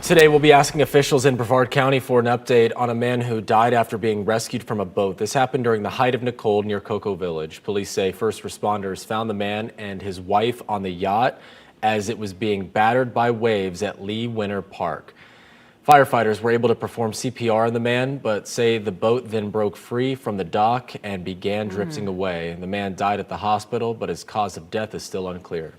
Today, we'll be asking officials in Brevard County for an update on a man who died after being rescued from a boat. This happened during the height of Nicole near Cocoa Village. Police say first responders found the man and his wife on the yacht as it was being battered by waves at Lee Winter Park. Firefighters were able to perform CPR on the man, but say the boat then broke free from the dock and began drifting away. The man died at the hospital, but his cause of death is still unclear.